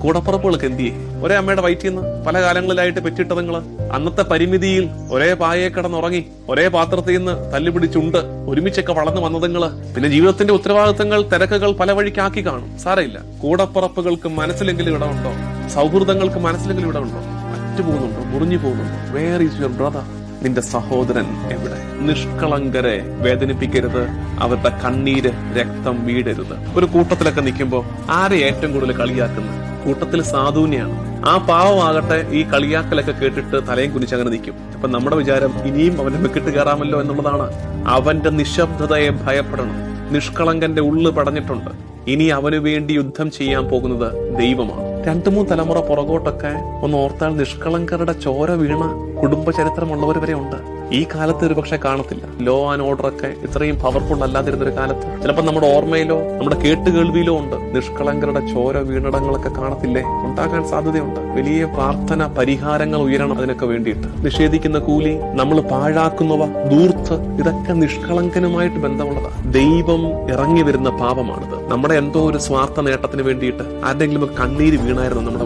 കൂടപ്പുറപ്പുകൾക്ക് എന്തിയെ? ഒരേ അമ്മയുടെ വയറ്റിൽ നിന്ന് പല കാലങ്ങളിലായിട്ട് പെറ്റിട്ടതുങ്ങള് അന്നത്തെ പരിമിതിയിൽ ഒരേ പായയെ കിടന്നുറങ്ങി ഒരേ പാത്രത്തിൽ നിന്ന് തല്ലുപിടിച്ചുണ്ട് ഒരുമിച്ചൊക്കെ വളർന്നു വന്നതുങ്ങള് പിന്നെ ജീവിതത്തിന്റെ ഉത്തരവാദിത്തങ്ങൾ തിരക്കുകൾ പല വഴിക്കാക്കി കാണും. സാരമില്ല. കൂടപ്പുറപ്പുകൾക്ക് മനസ്സിലെങ്കിലും ഇടമുണ്ടോ? സൗഹൃദങ്ങൾക്ക് മനസ്സിലെങ്കിലും ഇടമുണ്ടോ? പോകുന്നുണ്ടോ? മുറിഞ്ഞു പോകുന്നുണ്ടോ? Where is your brother? നിന്റെ സഹോദരൻ എവിടെ? നിഷ്കളങ്കരെ വേദനിപ്പിക്കരുത്. അവരുടെ കണ്ണീര് രക്തം വീടരുത്. ഒരു കൂട്ടത്തിലൊക്കെ നിൽക്കുമ്പോ ആരെ ഏറ്റവും കൂടുതൽ കളിയാക്കുന്നത്? കൂട്ടത്തിൽ സാധുവിനെയാണ്. ആ പാവമാകട്ടെ ഈ കളിയാക്കലൊക്കെ കേട്ടിട്ട് തലയും കുനിച്ചങ്ങനെ നിൽക്കും. അപ്പൊ നമ്മുടെ വിചാരം ഇനിയും അവന്റെ മെക്കിട്ട് കയറാമല്ലോ എന്നുള്ളതാണ്. അവന്റെ നിശബ്ദതയെ ഭയപ്പെടണം. നിഷ്കളങ്കന്റെ ഉള്ളു പടഞ്ഞിട്ടുണ്ട്. ഇനി അവന് വേണ്ടി യുദ്ധം ചെയ്യാൻ പോകുന്നത് ദൈവമാണ്. 2-3 തലമുറ പുറകോട്ടൊക്കെ ഒന്ന് ഓർത്താൽ നിഷ്കളങ്കരുടെ ചോര വീണ കുടുംബ ചരിത്രമുള്ളവർ വരെ ഉണ്ട്. ഈ കാലത്ത് ഒരു പക്ഷെ കാണത്തില്ല. ലോ ആൻഡ് ഓർഡർ ഒക്കെ ഇത്രയും പവർഫുൾ അല്ലാതിരുന്നൊരു കാലത്ത് ചിലപ്പോൾ നമ്മുടെ ഓർമ്മയിലോ നമ്മുടെ കേട്ടുകേൾവിയിലോ ഉണ്ട്. നിഷ്കളങ്കരുടെ ചോര വീണിടങ്ങളൊക്കെ കാണത്തില്ലേ? ഉണ്ടാകാൻ സാധ്യതയുണ്ട്. വലിയ പ്രാർത്ഥന പരിഹാരങ്ങൾ ഉയരണം അതിനൊക്കെ വേണ്ടിയിട്ട്. നിഷേധിക്കുന്ന കൂലി, നമ്മൾ പാഴാക്കുന്നവ, ധൂർത്ത്, ഇതൊക്കെ നിഷ്കളങ്കനുമായിട്ട് ബന്ധമുള്ളതാണ്. ദൈവം ഇറങ്ങി വരുന്ന പാപമാണിത്. നമ്മുടെ എന്തോ ഒരു സ്വാർത്ഥ നേട്ടത്തിന് വേണ്ടിയിട്ട് ആരുടെങ്കിലും കണ്ണീര് വീണായിരുന്നു നമ്മുടെ